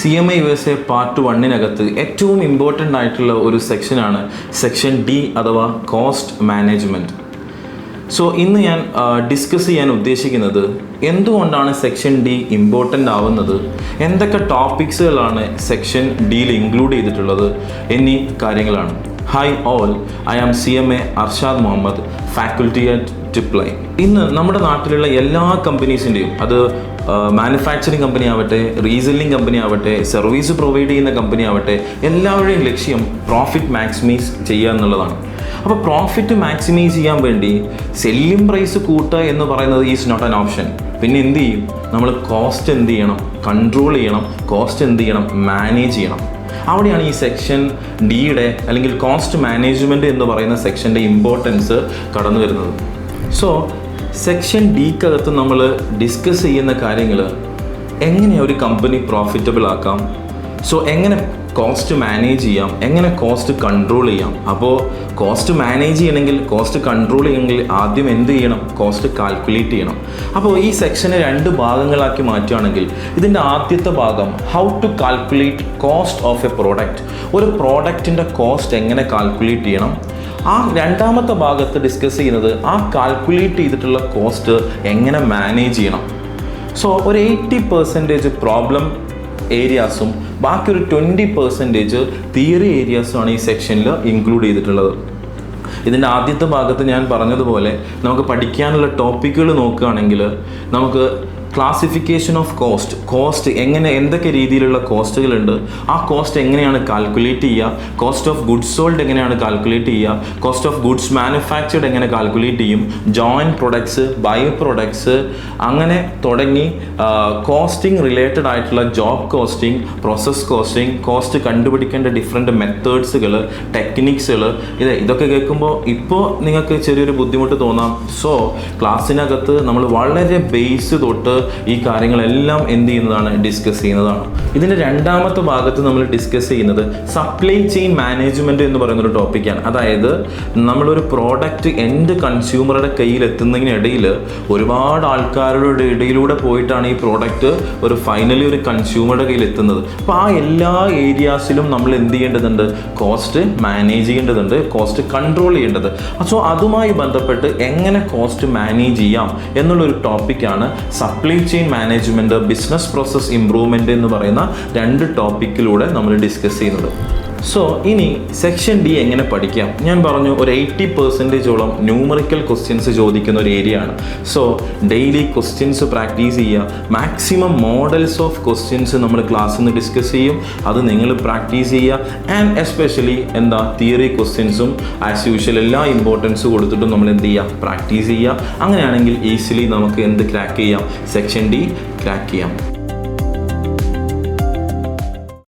CMA USA part 1 ഏറ്റവും important ആയിട്ടുള്ള ഒരു സെക്ഷനാണ് സെക്ഷൻ D അഥവാ കോസ്റ്റ് മാനേജ്മെൻറ്റ്. സോ ഇന്ന് ഞാൻ ഡിസ്കസ് ചെയ്യാൻ ഉദ്ദേശിക്കുന്നത് എന്തുകൊണ്ടാണ് സെക്ഷൻ D ഇമ്പോർട്ടൻ്റ് ആവുന്നത്, എന്തൊക്കെ ടോപ്പിക്സുകളാണ് സെക്ഷൻ Dയിൽ ഇൻക്ലൂഡ് ചെയ്തിട്ടുള്ളത് എന്നീ കാര്യങ്ങളാണ്. Hi all, I am CMA Arshad Muhammad, faculty at ടിപ്ലൈ. ഇന്ന് നമ്മുടെ നാട്ടിലുള്ള എല്ലാ കമ്പനീസിൻ്റെയും, അത് മാനുഫാക്ചറിങ് കമ്പനി ആവട്ടെ, റീസെല്ലിംഗ് കമ്പനി ആവട്ടെ, സർവീസ് പ്രൊവൈഡ് ചെയ്യുന്ന കമ്പനി ആവട്ടെ, എല്ലാവരുടെയും ലക്ഷ്യം പ്രോഫിറ്റ് മാക്സിമൈസ് ചെയ്യുക എന്നുള്ളതാണ്. അപ്പോൾ പ്രോഫിറ്റ് മാക്സിമൈസ് ചെയ്യാൻ വേണ്ടി സെല്ലിംഗ് പ്രൈസ് കൂട്ടുക എന്ന് പറയുന്നത് ഈസ് നോട്ട് ആൻ ഓപ്ഷൻ. പിന്നെ എന്ത് ചെയ്യും? നമ്മൾ കോസ്റ്റ് എന്ത് ചെയ്യണം? കൺട്രോൾ ചെയ്യണം. കോസ്റ്റ് എന്ത് ചെയ്യണം? മാനേജ് ചെയ്യണം. അവിടെയാണ് ഈ സെക്ഷൻ ഡിയുടെ അല്ലെങ്കിൽ കോസ്റ്റ് മാനേജ്മെൻറ്റ് എന്ന് പറയുന്ന സെക്ഷൻ്റെ ഇമ്പോർട്ടൻസ് കടന്നു വരുന്നത്. സോ സെക്ഷൻ ഡിക്കകത്ത് നമ്മൾ ഡിസ്കസ് ചെയ്യുന്ന കാര്യങ്ങൾ എങ്ങനെ ഒരു കമ്പനി പ്രോഫിറ്റബിൾ ആക്കാം, സോ എങ്ങനെ കോസ്റ്റ് മാനേജ് ചെയ്യാം, എങ്ങനെ കോസ്റ്റ് കൺട്രോൾ ചെയ്യാം. അപ്പോൾ കോസ്റ്റ് മാനേജ് ചെയ്യണമെങ്കിൽ, കോസ്റ്റ് കൺട്രോൾ ചെയ്യണമെങ്കിൽ ആദ്യം എന്ത് ചെയ്യണം? കോസ്റ്റ് കാൽക്കുലേറ്റ് ചെയ്യണം. അപ്പോൾ ഈ സെക്ഷനെ 2 ഭാഗങ്ങളാക്കി മാറ്റുകയാണെങ്കിൽ ഇതിൻ്റെ ആദ്യത്തെ ഭാഗം how to calculate cost of a product, ഒരു പ്രോഡക്റ്റിൻ്റെ കോസ്റ്റ് എങ്ങനെ കാൽക്കുലേറ്റ് ചെയ്യണം. ആ രണ്ടാമത്തെ ഭാഗത്ത് ഡിസ്കസ് ചെയ്യുന്നത് ആ കാൽക്കുലേറ്റ് ചെയ്തിട്ടുള്ള കോസ്റ്റ് എങ്ങനെ മാനേജ് ചെയ്യണം. സോ ഒരു 80% പ്രോബ്ലം ഏരിയാസും ബാക്കി ഒരു 20% തിയറി ഏരിയാസുമാണ് ഈ സെക്ഷനിൽ ഇൻക്ലൂഡ് ചെയ്തിട്ടുള്ളത്. ഇതിൻ്റെ ആദ്യത്തെ ഭാഗത്ത് ഞാൻ പറഞ്ഞതുപോലെ നമുക്ക് പഠിക്കാനുള്ള ടോപ്പിക്കുകൾ നോക്കുകയാണെങ്കിൽ നമുക്ക് ക്ലാസിഫിക്കേഷൻ ഓഫ് കോസ്റ്റ് എങ്ങനെ, എന്തൊക്കെ രീതിയിലുള്ള കോസ്റ്റുകളുണ്ട്, ആ കോസ്റ്റ് എങ്ങനെയാണ് കാൽക്കുലേറ്റ് ചെയ്യുക, കോസ്റ്റ് ഓഫ് ഗുഡ്സ് സോൾഡ് എങ്ങനെയാണ് കാൽക്കുലേറ്റ് ചെയ്യുക, കോസ്റ്റ് ഓഫ് ഗുഡ്സ് മാനുഫാക്ചർഡ് എങ്ങനെ കാൽക്കുലേറ്റ് ചെയ്യും, ജോയിൻറ്റ് പ്രൊഡക്ട്സ്, ബൈ പ്രൊഡക്ട്സ്, അങ്ങനെ തുടങ്ങി കോസ്റ്റിംഗ് റിലേറ്റഡ് ആയിട്ടുള്ള job costing, process costing, cost കണ്ടുപിടിക്കേണ്ട ഡിഫറെൻറ്റ് മെത്തേഡ്സുകൾ, ടെക്നിക്സുകൾ, ഇതൊക്കെ കേൾക്കുമ്പോൾ ഇപ്പോൾ നിങ്ങൾക്ക് ചെറിയൊരു ബുദ്ധിമുട്ട് തോന്നാം. സോ ക്ലാസ്സിനകത്ത് നമ്മൾ വളരെ ബേസ് തൊട്ട് ഈ കാര്യങ്ങളെല്ലാം എന്ത് ചെയ്യുന്നതാണ്? ഡിസ്കസ് ചെയ്യുന്നതാണ്. ഇതിൻ്റെ രണ്ടാമത്തെ ഭാഗത്ത് നമ്മൾ ഡിസ്കസ് ചെയ്യുന്നത് സപ്ലൈ ചെയിൻ മാനേജ്മെൻറ്റ് എന്ന് പറയുന്നൊരു ടോപ്പിക്കാണ്. അതായത് നമ്മളൊരു പ്രോഡക്റ്റ് എൻഡ് കൺസ്യൂമറുടെ കയ്യിൽ എത്തുന്നതിനിടയിൽ ഒരുപാട് ആൾക്കാരുടെ ഇടയിലൂടെ പോയിട്ടാണ് ഈ പ്രോഡക്റ്റ് ഒരു ഫൈനലി ഒരു കൺസ്യൂമറുടെ കയ്യിൽ എത്തുന്നത്. അപ്പോൾ ആ എല്ലാ ഏരിയാസിലും നമ്മൾ എന്ത് ചെയ്യേണ്ടതുണ്ട്? കോസ്റ്റ് മാനേജ് ചെയ്യേണ്ടതുണ്ട്, കോസ്റ്റ് കൺട്രോൾ ചെയ്യേണ്ടത്. സോ അതുമായി ബന്ധപ്പെട്ട് എങ്ങനെ കോസ്റ്റ് മാനേജ് ചെയ്യാം എന്നുള്ളൊരു ടോപ്പിക്കാണ് supply chain management, business process improvement എന്ന് പറയുന്ന 2 ടോപ്പിക്കിലൂടെ നമ്മൾ ഡിസ്കസ് ചെയ്യുന്നത്. സോ ഇനി സെക്ഷൻ ഡി എങ്ങനെ പഠിക്കാം? ഞാൻ പറഞ്ഞു ഒരു 80% ന്യൂമറിക്കൽ ക്വസ്റ്റ്യൻസ് ചോദിക്കുന്ന ഒരു ഏരിയ ആണ്. സോ ഡെയിലി ക്വസ്റ്റ്യൻസ് പ്രാക്ടീസ് ചെയ്യുക. മാക്സിമം മോഡൽസ് ഓഫ് ക്വസ്റ്റ്യൻസ് നമ്മൾ ക്ലാസ്സിൽ നിന്ന് ഡിസ്കസ് ചെയ്യും, അത് നിങ്ങൾ പ്രാക്ടീസ് ചെയ്യുക. ആൻഡ് എസ്പെഷ്യലി തിയറി ക്വസ്റ്റ്യൻസും ആസ് യൂഷ്വൽ എല്ലാ ഇമ്പോർട്ടൻസ് കൊടുത്തിട്ടും നമ്മൾ എന്ത് ചെയ്യുക? പ്രാക്ടീസ് ചെയ്യുക. അങ്ങനെയാണെങ്കിൽ ഈസിലി നമുക്ക് എന്ത് ക്രാക്ക് ചെയ്യാം? സെക്ഷൻ ഡി ക്രാക്ക് ചെയ്യാം.